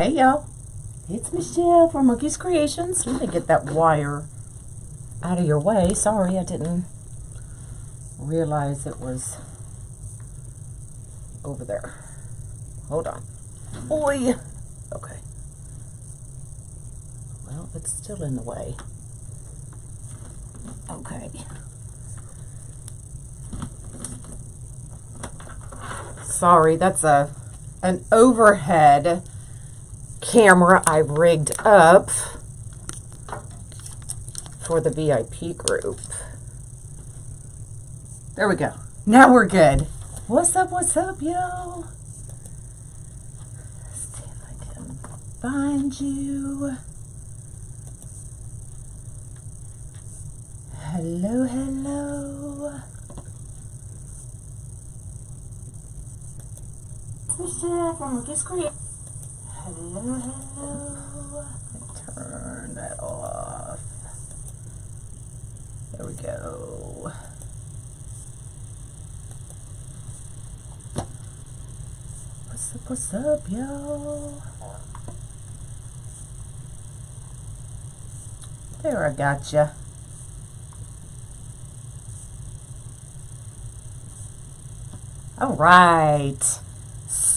Hey y'all, it's Michelle from Monkey's Creations. Let me get that wire out of your way. Sorry, I didn't realize it was over there. Hold on. Oi! Okay. Well, it's still in the way. Okay. Sorry, that's an overhead camera I rigged up for the VIP group. There we go. Now we're good. What's up, yo? Let's see if I can find you. Hello, hello. Michelle from Monkey's Creations. Hello, hello. Turn that off. There we go. What's up, yo? There, I gotcha. All right.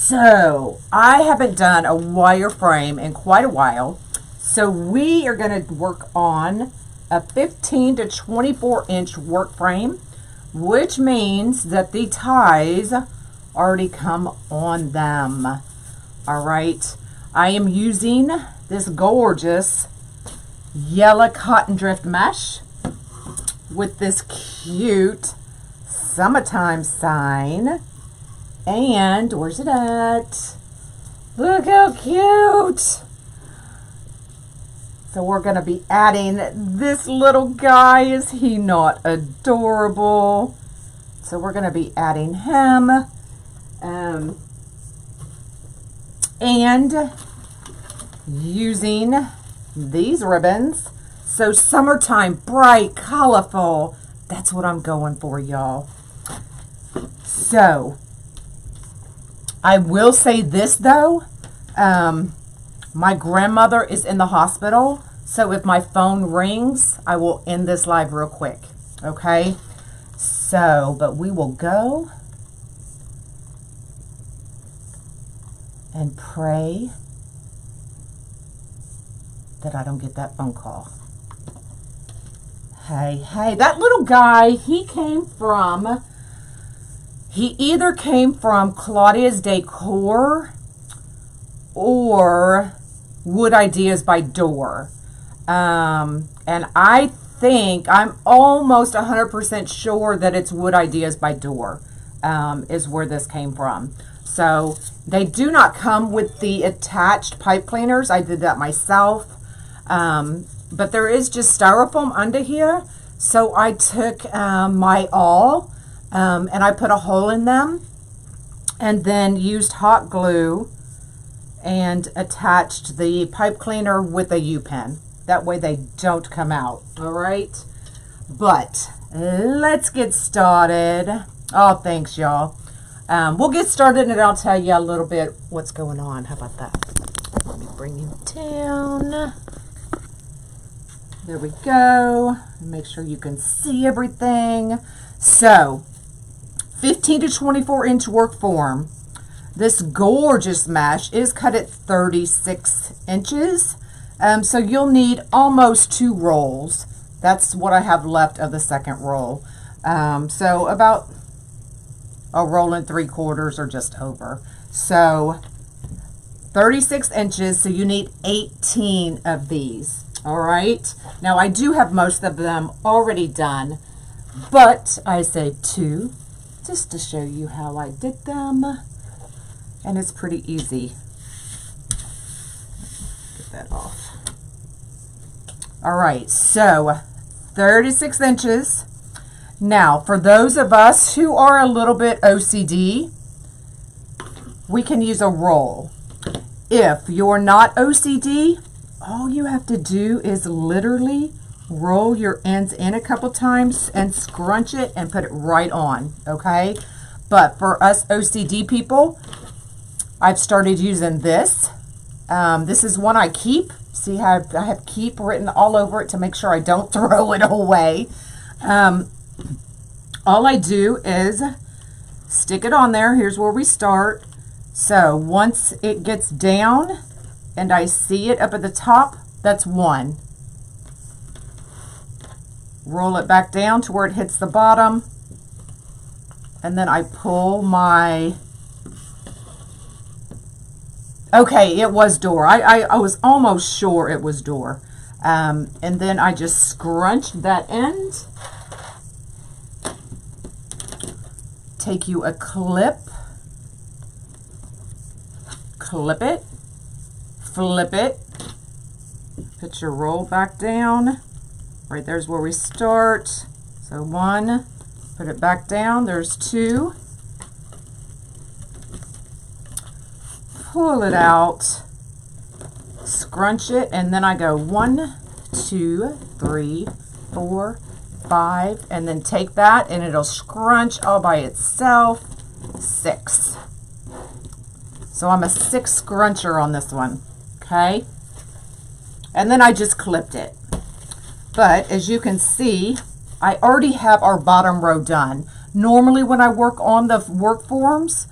So, I haven't done a wireframe in quite a while. So, we are going to work on a 15 to 24 inch work frame, which means that the ties already come on them. All right. I am using this gorgeous yellow cotton drift mesh with this cute summertime sign. And where's it at? Look how cute. So we're going to be adding this little guy. Is he not adorable? So we're going to be adding him. And using these ribbons. So summertime, bright, colorful. That's what I'm going for, y'all. So I will say this though, my grandmother is in the hospital, so if my phone rings, I will end this live real quick, okay? So, but we will go and pray that I don't get that phone call. Hey, that little guy, he either came from Claudia's Decor or Wood Ideas by Door. And I think, I'm almost 100% sure that it's Wood Ideas by Door is where this came from. So they do not come with the attached pipe cleaners. I did that myself. But there is just styrofoam under here. So I took my awl. And I put a hole in them and then used hot glue and attached the pipe cleaner with a U-pen. That way they don't come out, all right? But let's get started. Oh, thanks, y'all. We'll get started and I'll tell you a little bit what's going on. How about that? Let me bring him down. There we go. Make sure you can see everything. So, 15 to 24 inch work form. This gorgeous mesh is cut at 36 inches. So you'll need almost 2 rolls. That's what I have left of the second roll. So about a roll and 3/4 or just over. So 36 inches. So you need 18 of these. All right. Now I do have most of them already done, but I say 2. Just to show you how I did them. And it's pretty easy. Get that off. All right, so 36 inches. Now, for those of us who are a little bit OCD, we can use a roll. If you're not OCD, all you have to do is literally roll your ends in a couple times and scrunch it and put it right on, okay? But for us OCD people, I've started using this This is one I keep. See how I have keep written all over it to make sure I don't throw it away. All I do is stick it on there. Here's where we start. So once it gets down and I see it up at the top, that's one. Roll it back down to where it hits the bottom. And then I pull my... Okay, it was door. I was almost sure it was door. And then I just scrunched that end. Take you a clip. Clip it. Flip it. Put your roll back down. Right there's where we start. So one. Put it back down. There's two. Pull it out. Scrunch it. And then I go 1, 2, 3, 4, 5. And then take that and it'll scrunch all by itself. 6. So I'm a 6 scruncher on this one. Okay. And then I just clipped it. But as you can see, I already have our bottom row done. Normally when I work on the work forms,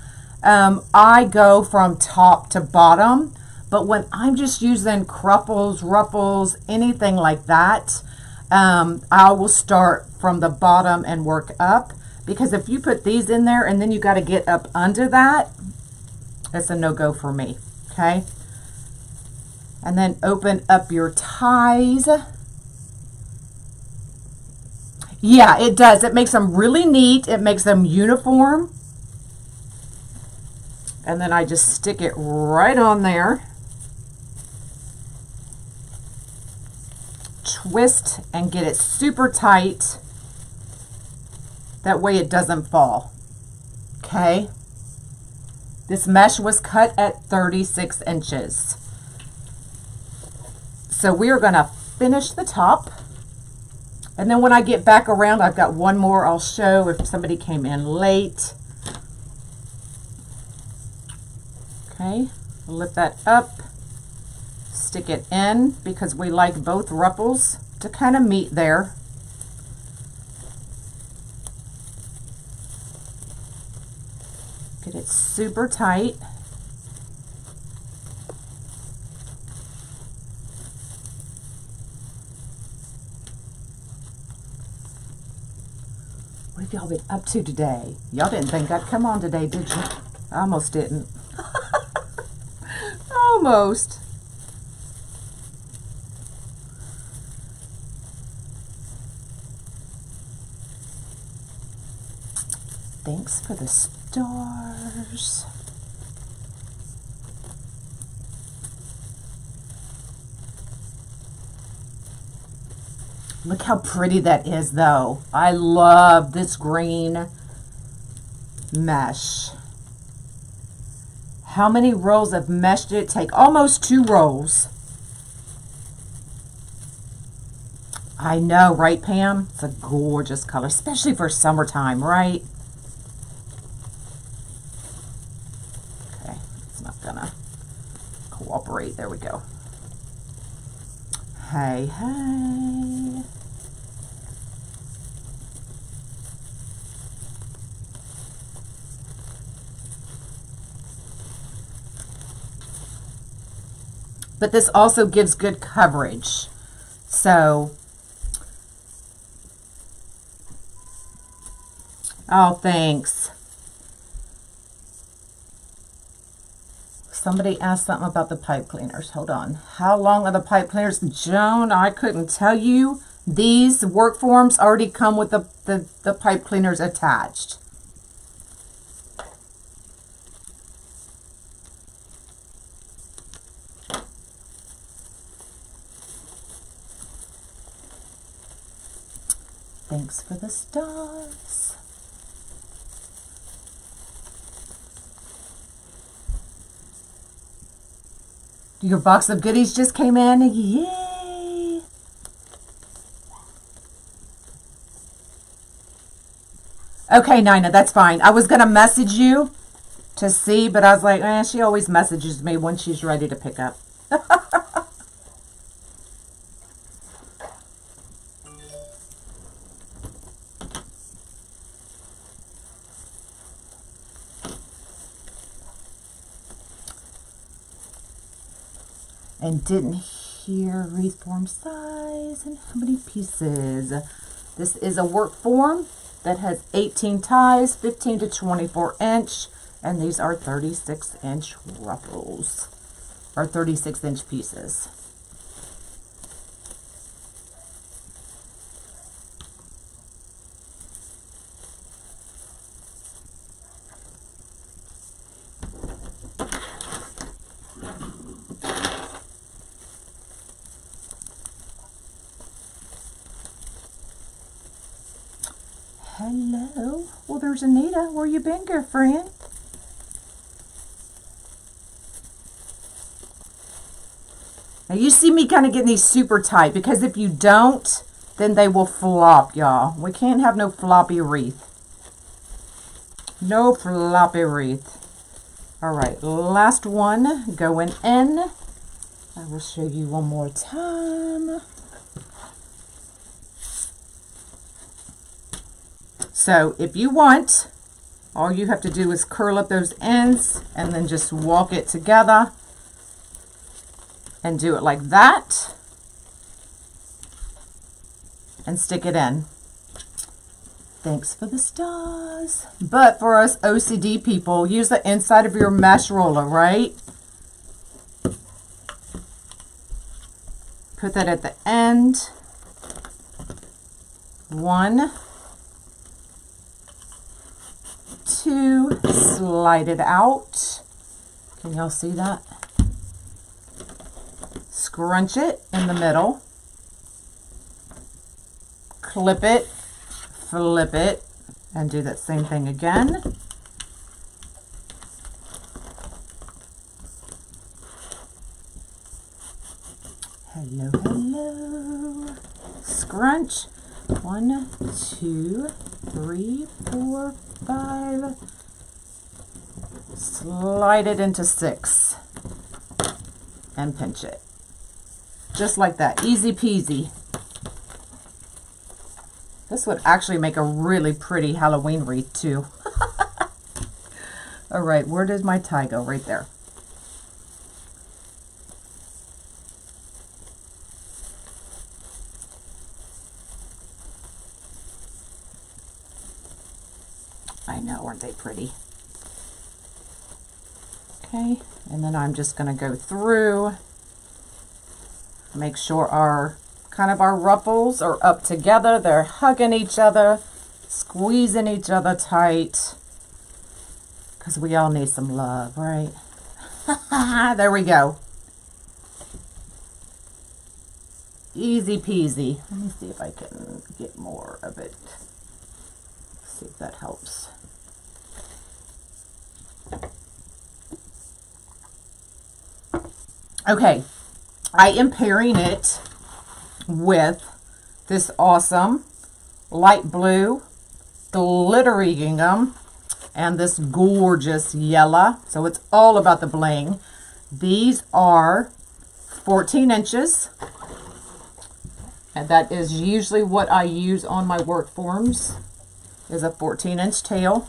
I go from top to bottom. But when I'm just using cruffles, ruffles, anything like that, I will start from the bottom and work up. Because if you put these in there and then you got to get up under that, it's a no-go for me. Okay. And then open up your ties. Yeah, it does. It makes them really neat. It makes them uniform. And then I just stick it right on there. Twist and get it super tight. That way it doesn't fall. Okay. This mesh was cut at 36 inches. So we are going to finish the top. And then when I get back around, I've got one more I'll show if somebody came in late. Okay, lift that up, stick it in because we like both ruffles to kind of meet there. Get it super tight. What have y'all been up to today? Y'all didn't think I'd come on today, did you? I almost didn't. Almost. Thanks for the stars. Look how pretty that is, though. I love this green mesh. How many rolls of mesh did it take? Almost 2 rolls. I know, right, Pam? It's a gorgeous color, especially for summertime, right? Okay, it's not gonna cooperate. There we go. Hey, hey. But this also gives good coverage. So, oh, thanks. Somebody asked something about the pipe cleaners. Hold on. How long are the pipe cleaners? Joan, I couldn't tell you. These work forms already come with the pipe cleaners attached. Thanks for the stars. Your box of goodies just came in. Yay! Okay, Nina, that's fine. I was going to message you to see, but I was like, she always messages me when she's ready to pick up. And didn't hear wreath form size and how many pieces. This is a work form that has 18 ties, 15 to 24 inch, and these are 36-inch ruffles, or 36-inch pieces. Hello. Well, there's Anita. Where you been, girlfriend? Now, you see me kind of getting these super tight, because if you don't, then they will flop, y'all. We can't have no floppy wreath. No floppy wreath. All right, last one going in. I will show you one more time. So if you want, all you have to do is curl up those ends and then just walk it together and do it like that and stick it in. Thanks for the stars. But for us OCD people, use the inside of your mesh roller, right? Put that at the end. 1, 2, slide it out. Can y'all see that? Scrunch it in the middle. Clip it, flip it, and do that same thing again. Hello, hello. Scrunch. 1, 2, 3, 4, 5. Slide it into 6 and pinch it. Just like that. Easy peasy. This would actually make a really pretty Halloween wreath too. All right, where does my tie go? Right there. I know, aren't they pretty? Okay, and then I'm just going to go through, make sure our ruffles are up together. They're hugging each other, squeezing each other tight, because we all need some love, right? There we go. Easy peasy. Let me see if I can get more of it. See if that helps. Okay, I am pairing it with this awesome light blue glittery gingham and this gorgeous yellow. So it's all about the bling. These are 14 inches. And that is usually what I use on my work forms, is a 14-inch tail.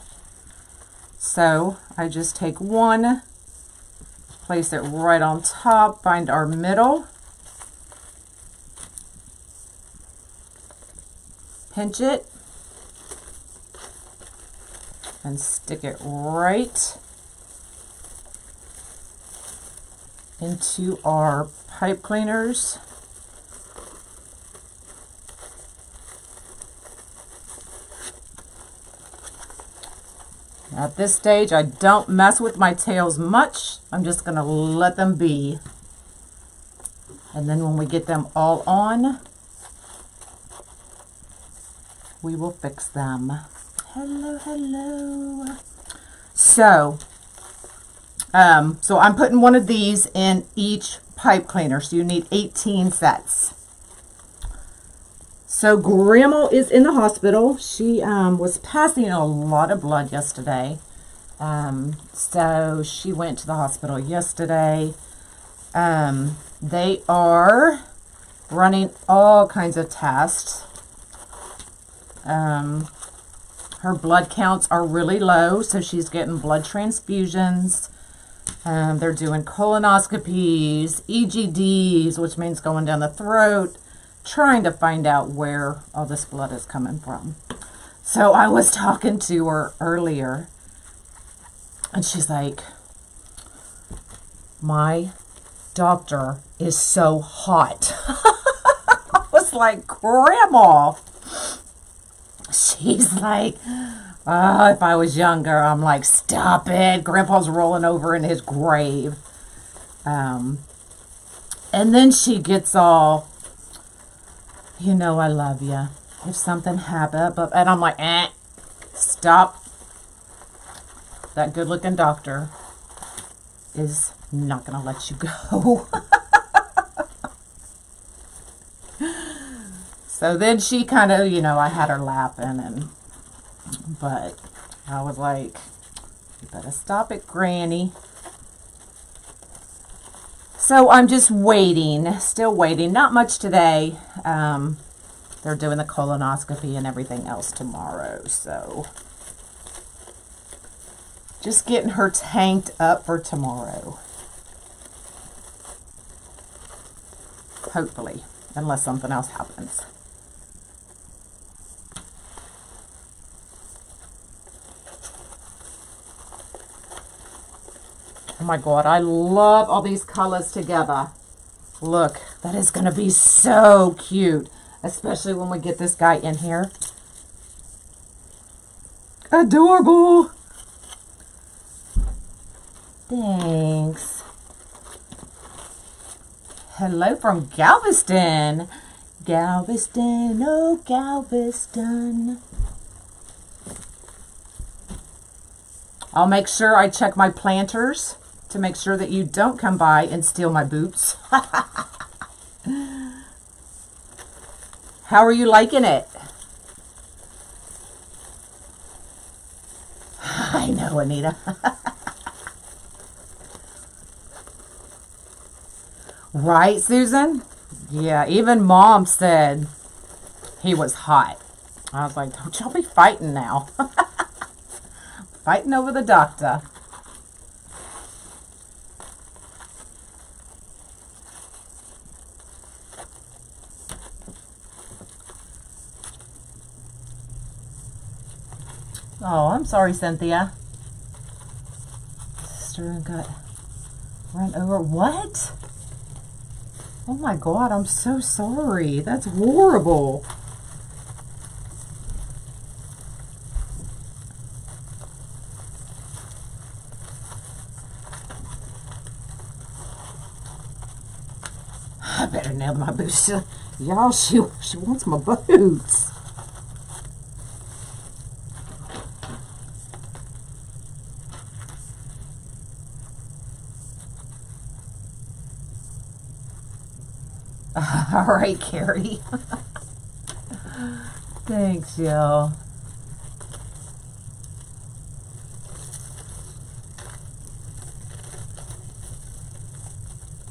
So I just take one, place it right on top, find our middle, pinch it, and stick it right into our pipe cleaners. At this stage, I don't mess with my tails much. I'm just going to let them be. And then when we get them all on, we will fix them. Hello, hello. So I'm putting one of these in each pipe cleaner. So you need 18 sets. So Grandma is in the hospital. She was passing a lot of blood yesterday. So she went to the hospital yesterday. They are running all kinds of tests. Her blood counts are really low, so she's getting blood transfusions. They're doing colonoscopies, EGDs, which means going down the throat, trying to find out where all this blood is coming from. So I was talking to her earlier, and she's like, my doctor is so hot. I was like, Grandma. She's like, oh, if I was younger. I'm like, stop it. Grandpa's rolling over in his grave. And then she gets all, you know, I love you. If something happened, and I'm like, stop. That good-looking doctor is not going to let you go. So then she kind of, you know, I had her laughing, but I was like, you better stop it, Granny. So I'm just waiting, still waiting. Not much today. They're doing the colonoscopy and everything else tomorrow, so just getting her tanked up for tomorrow. Hopefully, unless something else happens. Oh my God, I love all these colors together. Look, that is going to be so cute, especially when we get this guy in here. Adorable. Thanks. Hello from Galveston. Galveston, oh Galveston. I'll make sure I check my planters to make sure that you don't come by and steal my boots. How are you liking it? I know, Anita. Right, Susan? Yeah, even Mom said he was hot. I was like, don't y'all be fighting now. Fighting over the doctor. Oh, I'm sorry, Cynthia. Sister got run over. What? Oh my God, I'm so sorry. That's horrible. I better nail my boots. Y'all, she wants my boots. All right, Carrie. Thanks, y'all.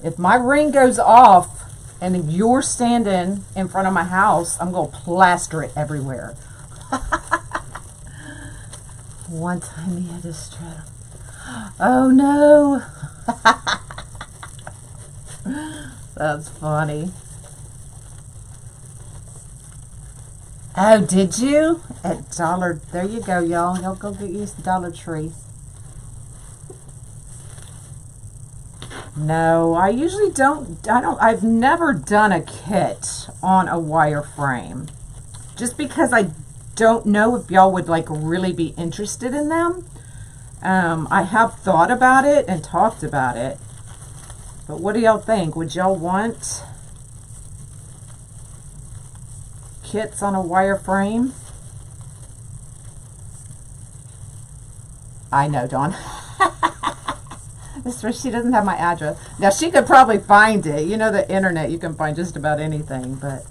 If my ring goes off and you're standing in front of my house, I'm going to plaster it everywhere. One time he had a straddle. Oh, no. That's funny. Oh, did you? At Dollar, there you go, y'all. Y'all go get you some Dollar Tree. No, I usually I've never done a kit on a wire frame. Just because I don't know if y'all would like really be interested in them. I have thought about it and talked about it. But what do y'all think? Would y'all want kits on a wire frame? I know, Dawn. She doesn't have my address. Now, she could probably find it. You know, the internet, you can find just about anything, but...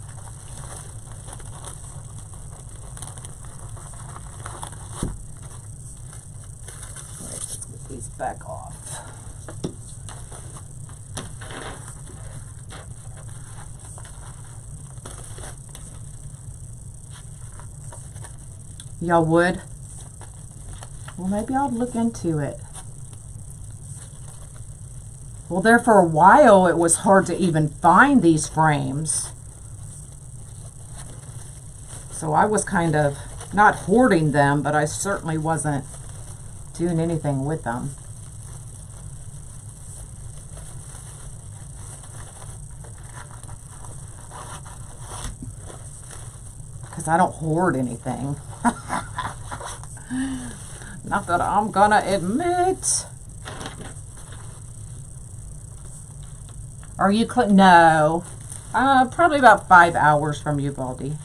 Let's get these back off. Y'all would? Well, maybe I'll look into it. Well, there for a while, it was hard to even find these frames. So I was kind of not hoarding them, but I certainly wasn't doing anything with them. Because I don't hoard anything. Not that I'm gonna admit. Are you no. Probably about 5 hours from you, Baldy.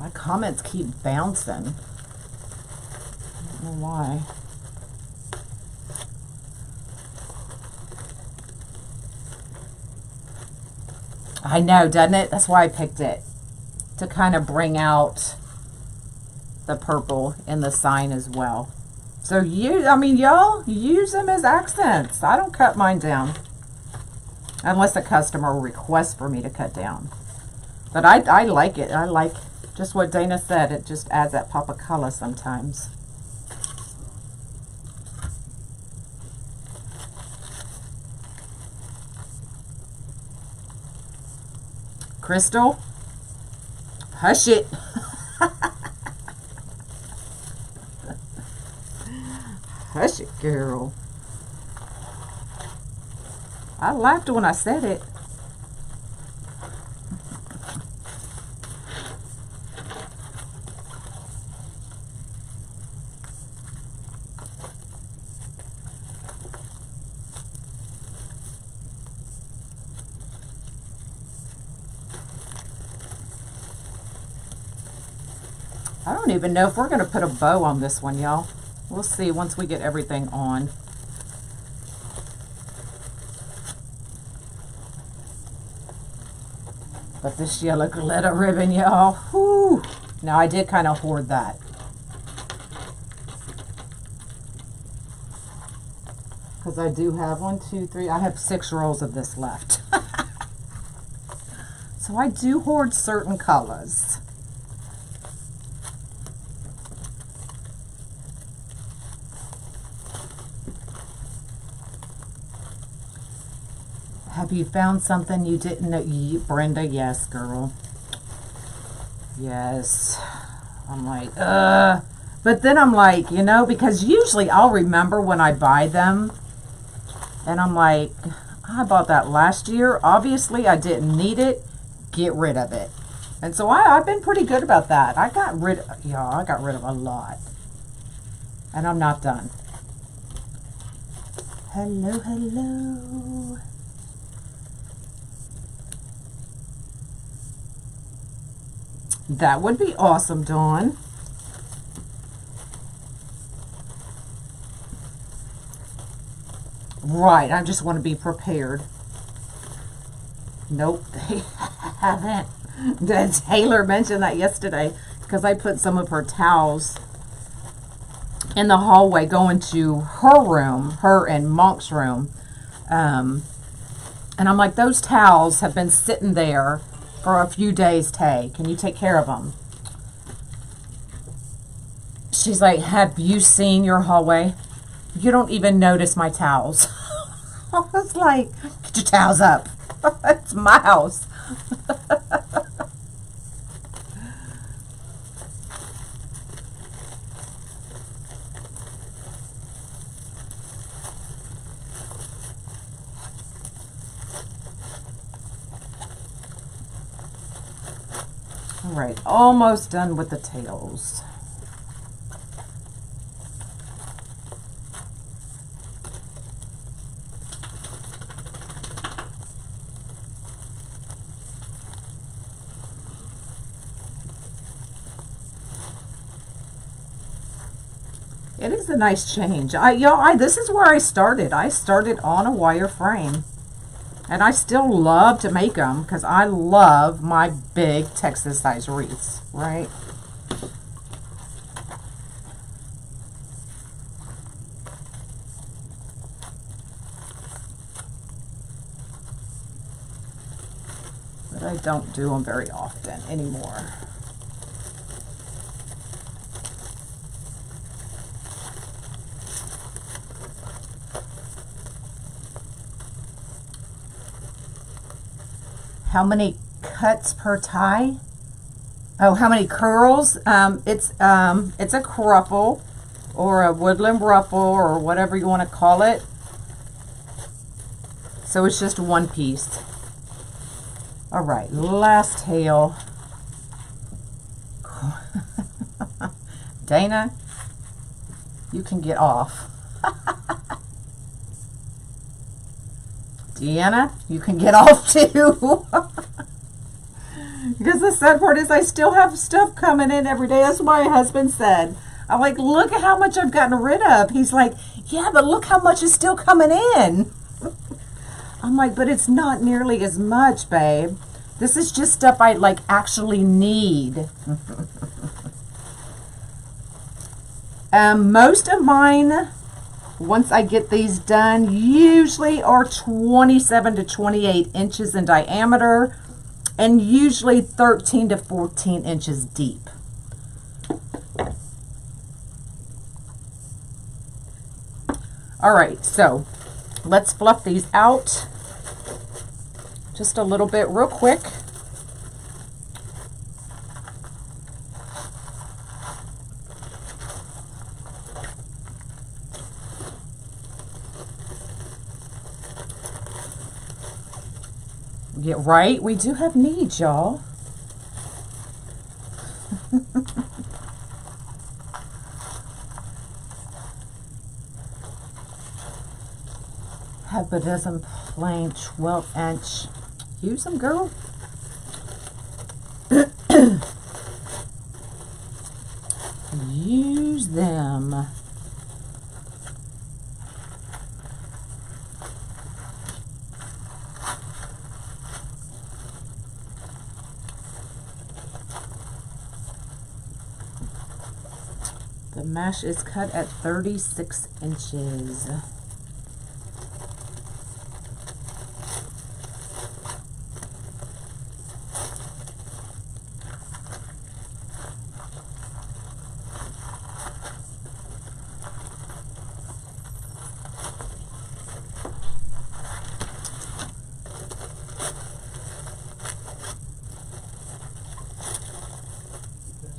My comments keep bouncing. I don't know why. I know, doesn't it? That's why I picked it. To kind of bring out the purple in the sign as well. So y'all use them as accents. I don't cut mine down. Unless a customer requests for me to cut down. But I like it. I like just what Dana said. It just adds that pop of color sometimes. Crystal, hush it. Hush it, girl. I laughed when I said it. I don't even know if we're going to put a bow on this one, y'all. We'll see once we get everything on. But this yellow glitter ribbon, y'all. Whoo! Now, I did kind of hoard that. Because I do have 1, 2, 3. I have 6 rolls of this left. So I do hoard certain colors. Have you found something you didn't know? Brenda, yes, girl. Yes. I'm like, But then I'm like, because usually I'll remember when I buy them. And I'm like, I bought that last year. Obviously, I didn't need it. Get rid of it. And so I've been pretty good about that. I got rid of a lot. And I'm not done. Hello, hello. That would be awesome, Dawn. Right, I just want to be prepared. Nope, they haven't. Taylor mentioned that yesterday because I put some of her towels in the hallway going to her room, her and Monk's room. And I'm like, those towels have been sitting there for a few days, Tay. Can you take care of them? She's like, have you seen your hallway? You don't even notice my towels. I was like, get your towels up. It's my house. All right, almost done with the tails. It is a nice change. This is where I started. I started on a wire frame. And I still love to make them because I love my big Texas size wreaths, right? but I don't do them very often anymore. How many cuts per tie? Oh, how many curls? It's a ruffle or a woodland ruffle or whatever you want to call it. So it's just one piece. All right, last tail. Dana, you can get off. Deanna, you can get off too. Because the sad part is I still have stuff coming in every day. That's what my husband said. I'm like, look at how much I've gotten rid of. He's like, yeah, but look how much is still coming in. I'm like, but it's not nearly as much, babe. This is just stuff I like actually need. Most of mine, once I get these done, usually are 27 to 28 inches in diameter and usually 13 to 14 inches deep. All right, so let's fluff these out just a little bit real quick. Yeah, right, we do have needs, y'all. Have a dozen plain 12-inch. Use them, girl. Use them. The mesh is cut at 36 inches.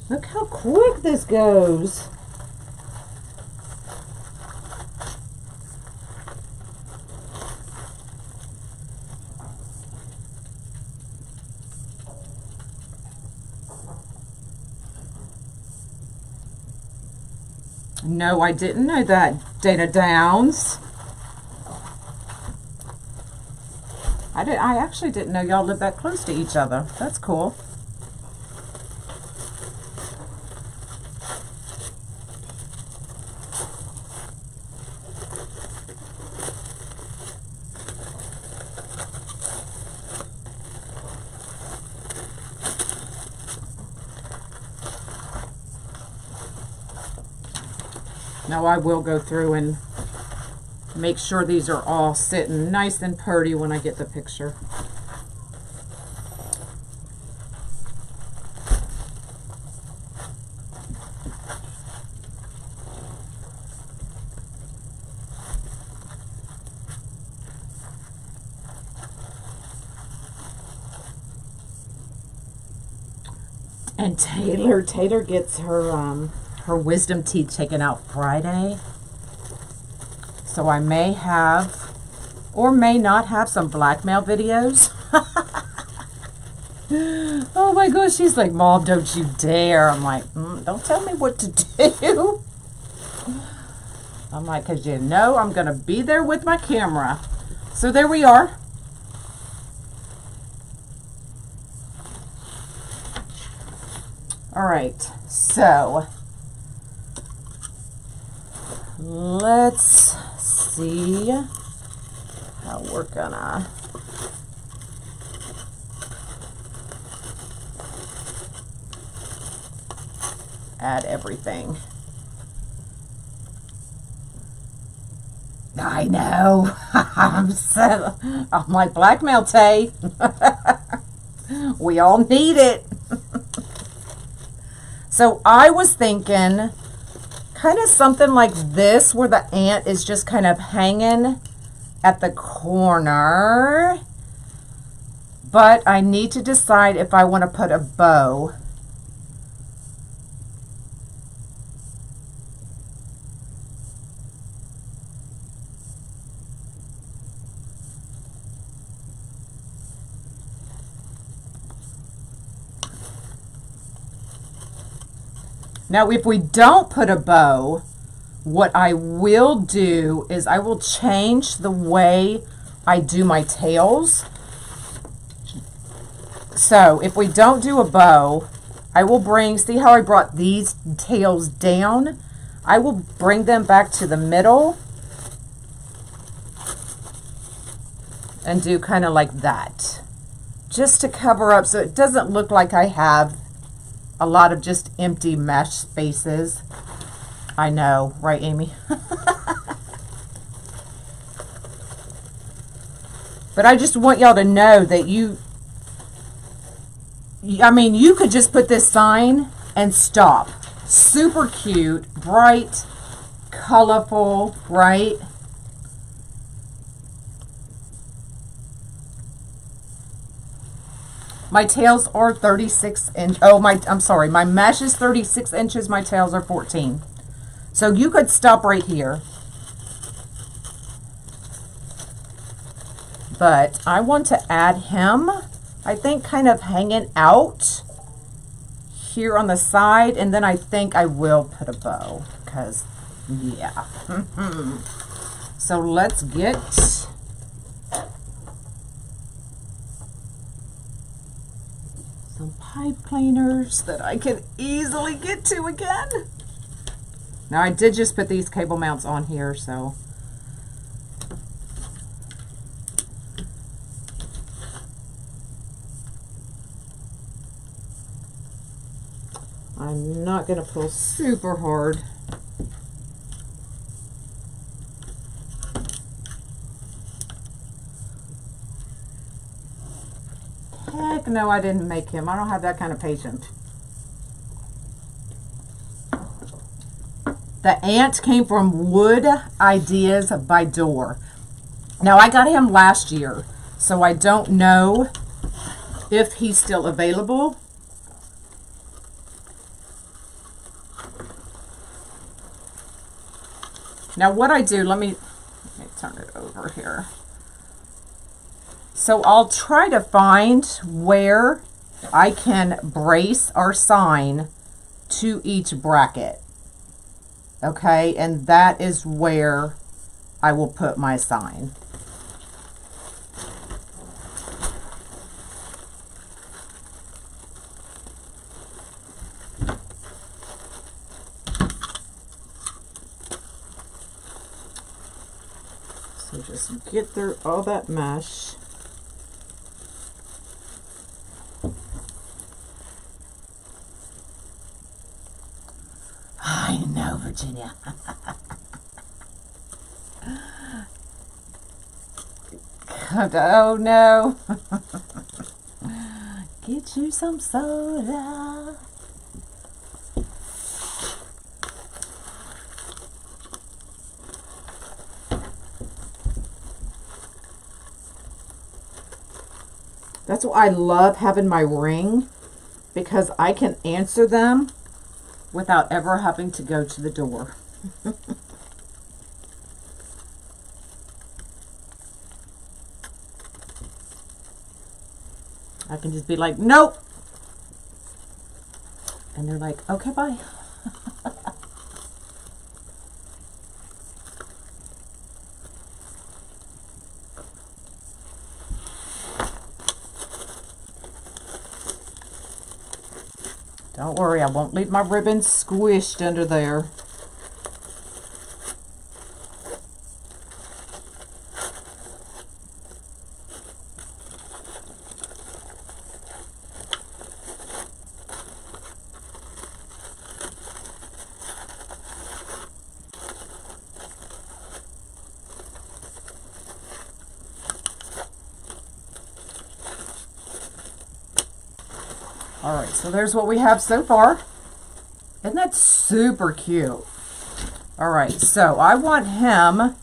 Look how quick this goes. No, I didn't know that, Dana Downs. I actually didn't know y'all live that close to each other. That's cool. Now I will go through and make sure these are all sitting nice and pretty when I get the picture. And Taylor gets her wisdom teeth taken out Friday. So I may have or may not have some blackmail videos. Oh my gosh, she's like, Mom, don't you dare. I'm like, don't tell me what to do. I'm like, because you know I'm going to be there with my camera. So there we are. All right, so let's see how we're gonna add everything. I know. I'm like, blackmail Tay. We all need it. So I was thinking kind of something like this, where the ant is just kind of hanging at the corner. But I need to decide if I want to put a bow. Now, if we don't put a bow, what I will do is I will change the way I do my tails. So if we don't do a bow, I will bring, see how I brought these tails down? I will bring them back to the middle and do kind of like that, just to cover up so it doesn't look like I have a lot of just empty mesh spaces. I know, right, Amy? But I just want y'all to know that you could just put this sign and stop. Super cute, bright, colorful, right? My tails are 36 inch. Oh, I'm sorry. My mesh is 36 inches. My tails are 14. So you could stop right here. But I want to add him, I think, kind of hanging out here on the side. And then I think I will put a bow because, yeah. So let's get some pipe cleaners that I can easily get to again. Now I did just put these cable mounts on here, so I'm not going to pull super hard. Heck no, I didn't make him. I don't have that kind of patience. The ant came from Wood Ideas by Door. Now, I got him last year, so I don't know if he's still available. Now, what I do, let me turn it over here. So I'll try to find where I can brace our sign to each bracket. Okay, and that is where I will put my sign. So just get through all that mesh. I know, Virginia. Oh no. Get you some soda. That's why I love having my ring, because I can answer them without ever having to go to the door. I can just be like, nope. And they're like, okay, bye. Don't worry, I won't leave my ribbon squished under there. All right, so there's what we have so far. Isn't that super cute? All right, so I want him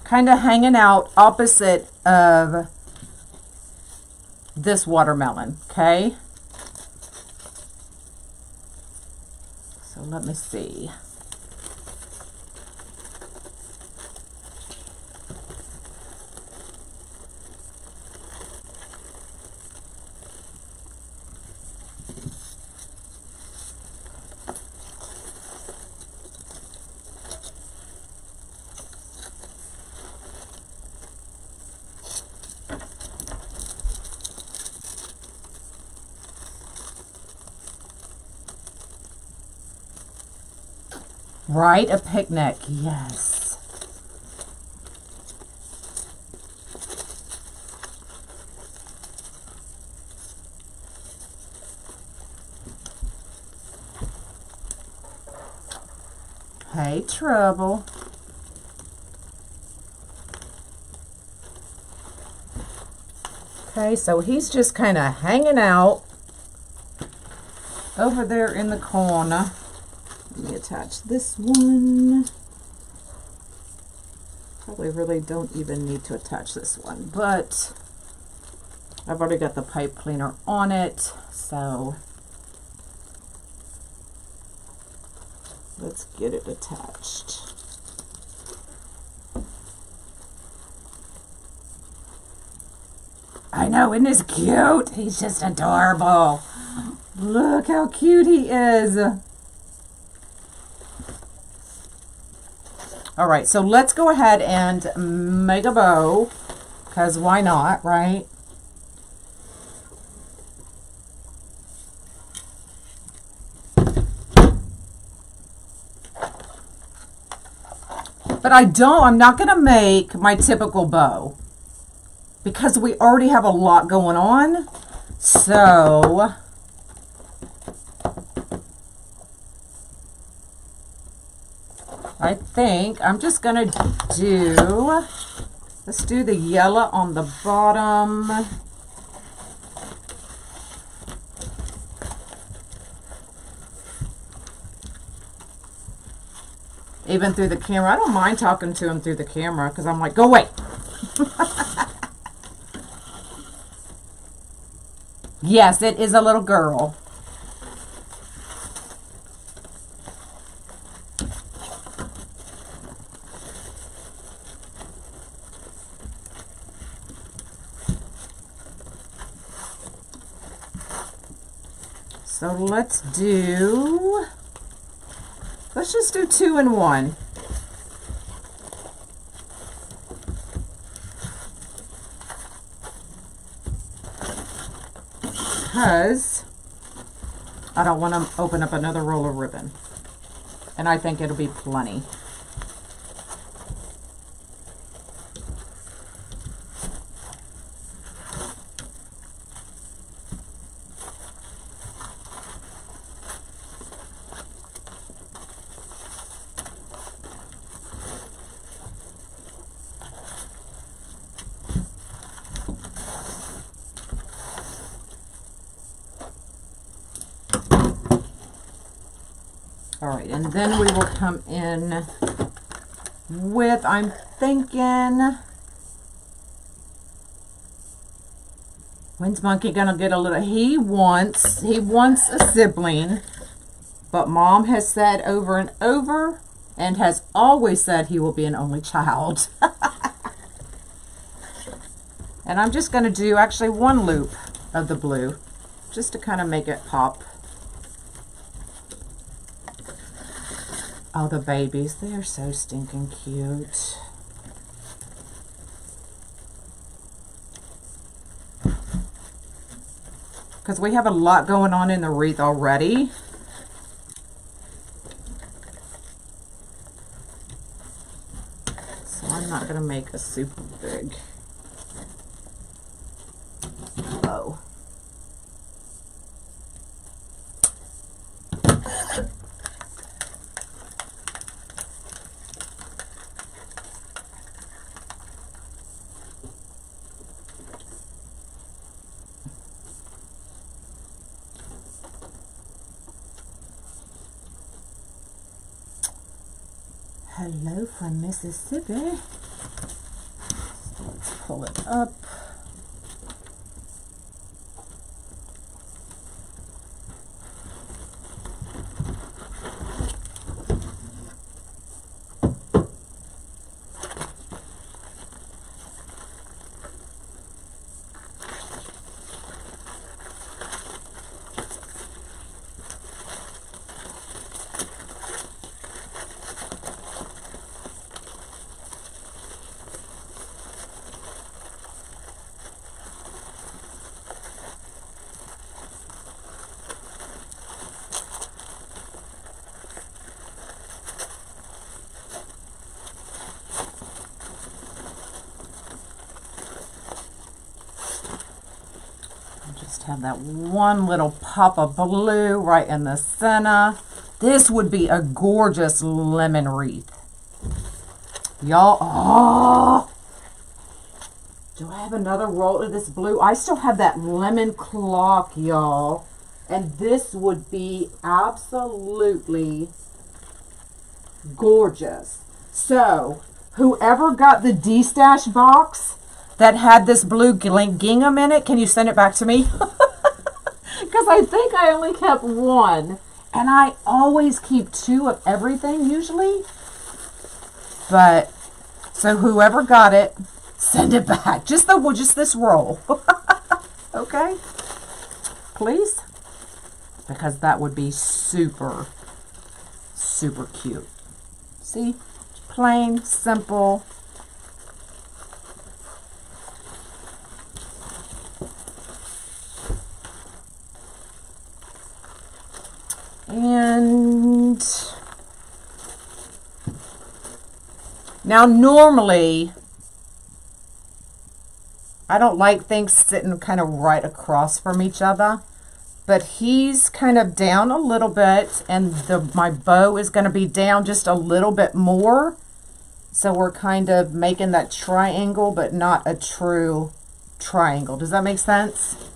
kind of hanging out opposite of this watermelon, okay? So let me see. Right, a picnic, yes. Hey, Trouble. Okay, so he's just kind of hanging out over there in the corner. Let me attach this one. Probably really don't even need to attach this one, but I've already got the pipe cleaner on it, so let's get it attached. I know, isn't this cute? He's just adorable. Look how cute he is. All right, so let's go ahead and make a bow, because why not, right? But I'm not going to make my typical bow, because we already have a lot going on. So I think I'm just going to let's do the yellow on the bottom. Even through the camera. I don't mind talking to him through the camera because I'm like, go away. Yes, it is a little girl. So let's just do 2 in 1. Because I don't want to open up another roll of ribbon. And I think it'll be plenty. All right, and then we will come in with, I'm thinking, when's Monkey gonna get a little, he wants a sibling, but Mom has said over and over, and has always said he will be an only child. And I'm just gonna do actually 1 loop of the blue, just to kind of make it pop. Oh, the babies, they are so stinking cute. Because we have a lot going on in the wreath already. So I'm not going to make a super big bow. hello from Mississippi. So let's pull it up. Have that one little pop of blue right in the center. This would be a gorgeous lemon wreath. Y'all, oh! Do I have another roll of this blue? I still have that lemon clock, y'all. And this would be absolutely gorgeous. So, whoever got the D-Stash box that had this blue gingham in it, can you send it back to me? Because I think I only kept one. And I always keep 2 of everything usually. But, so whoever got it, send it back. Just this roll. Okay? Please? Because that would be super, super cute. See? Plain, simple. And now normally I don't like things sitting kind of right across from each other, but he's kind of down a little bit and my bow is going to be down just a little bit more. So we're kind of making that triangle, but not a true triangle. Does that make sense?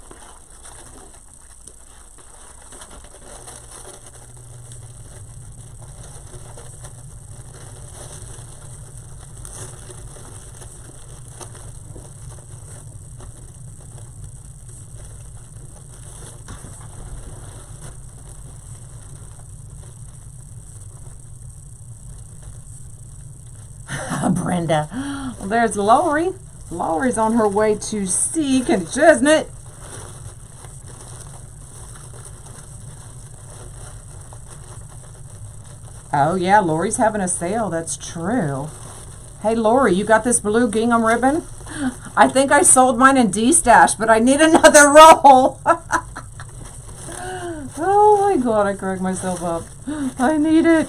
Brenda. Well, there's Lori. Lori's on her way to see Kenny Chestnut. Oh, yeah, Lori's having a sale. That's true. Hey, Lori, you got this blue gingham ribbon? I think I sold mine in D-Stash, but I need another roll. Oh, my God, I cracked myself up. I need it.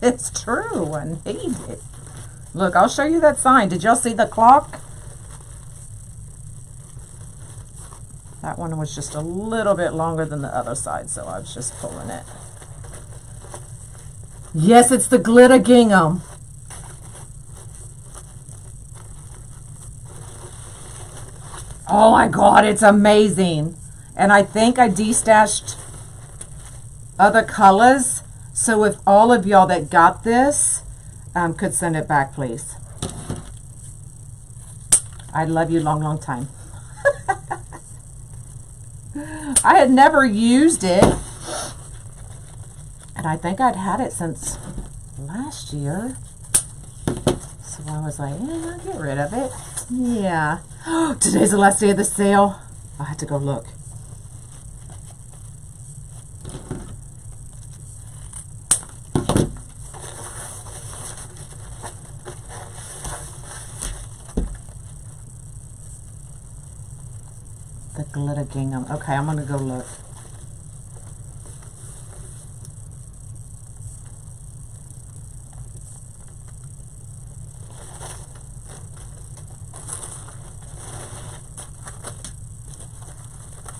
It's true. I need it. Look, I'll show you that sign. Did y'all see the clock? That one was just a little bit longer than the other side, so I was just pulling it. Yes, it's the glitter gingham. Oh my God, it's amazing. And I think I de-stashed other colors. So if all of y'all that got this could send it back, please. I love you long, long time. I had never used it. And I think I'd had it since last year. So I was like, yeah, I'll get rid of it. Yeah. Today's the last day of the sale. I have to go look. The glitter gingham. Okay, I'm gonna go look.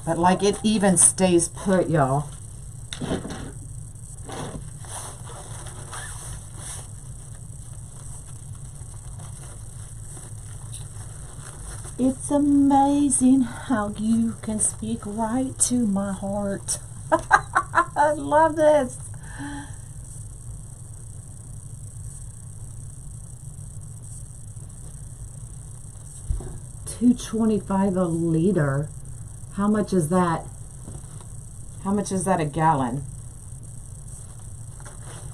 But like it even stays put, y'all. It's amazing how you can speak right to my heart. I love this. $2.25 a liter. How much is that? How much is that a gallon?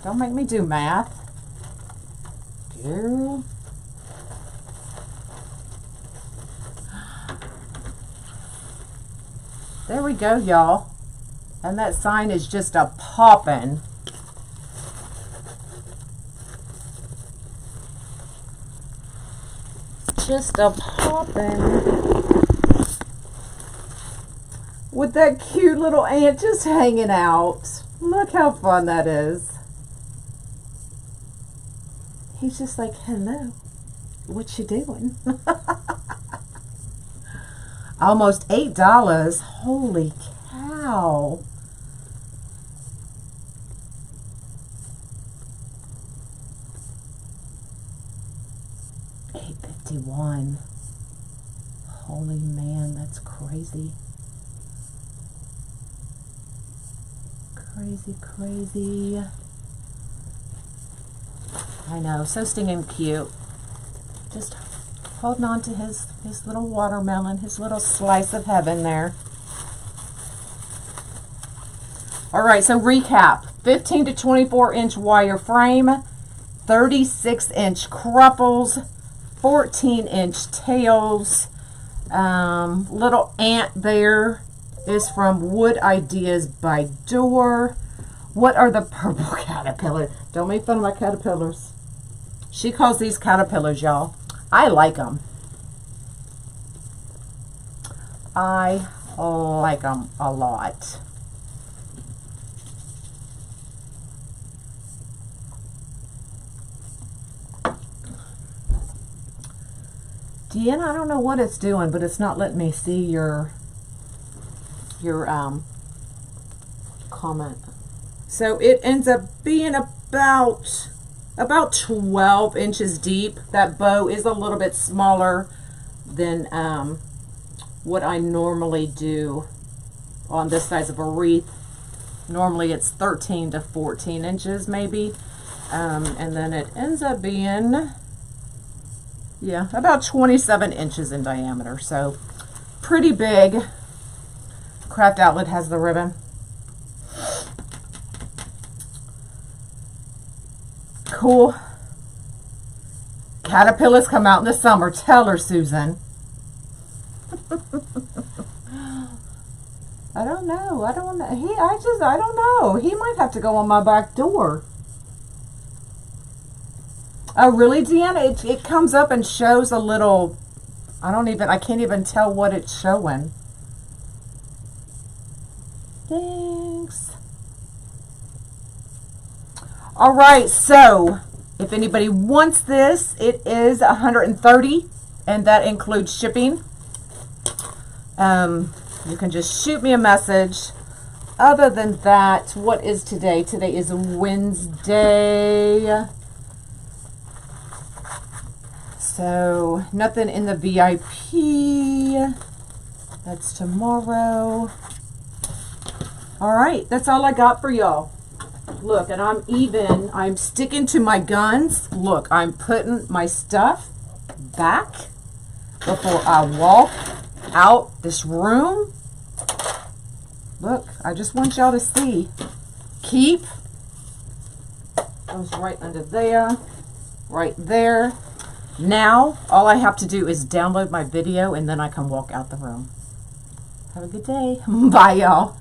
Don't make me do math. Girl. There we go, y'all. And that sign is just a poppin'. Just a poppin'. With that cute little ant just hanging out. Look how fun that is. He's just like, hello, what you doing? Almost $8. Holy cow. $8.51. Holy man, that's crazy. Crazy, crazy. I know, so stinging cute. Just holding on to his little watermelon, his little slice of heaven there. All right, so recap. 15 to 24 inch wire frame, 36 inch cruffles, 14 inch tails. Little ant there is from Wood Ideas by Door. What are the purple caterpillars? Don't make fun of my caterpillars. She calls these caterpillars, y'all. I like them. I like them a lot. Deanna, I don't know what it's doing, but it's not letting me see your comment. So it ends up being about 12 inches deep. That bow is a little bit smaller than what I normally do on this size of a wreath. Normally it's 13 to 14 inches maybe. And then it ends up being, yeah, about 27 inches in diameter. So pretty big. Craft Outlet has the ribbon. Cool. Caterpillars come out in the summer. Tell her, Susan. I don't know. I don't know. I don't know. He might have to go on my back door. Oh, really, Deanna? It comes up and shows a little, I can't even tell what it's showing. Thanks. All right, so if anybody wants this, it is $130, and that includes shipping. You can just shoot me a message. Other than that, what is today? Today is Wednesday. So nothing in the VIP. That's tomorrow. All right, that's all I got for y'all. Look, and I'm sticking to my guns. Look, I'm putting my stuff back before I walk out this room. Look, I just want y'all to see. Keep goes right under there, right there. Now, all I have to do is download my video and then I can walk out the room. Have a good day. Bye, y'all.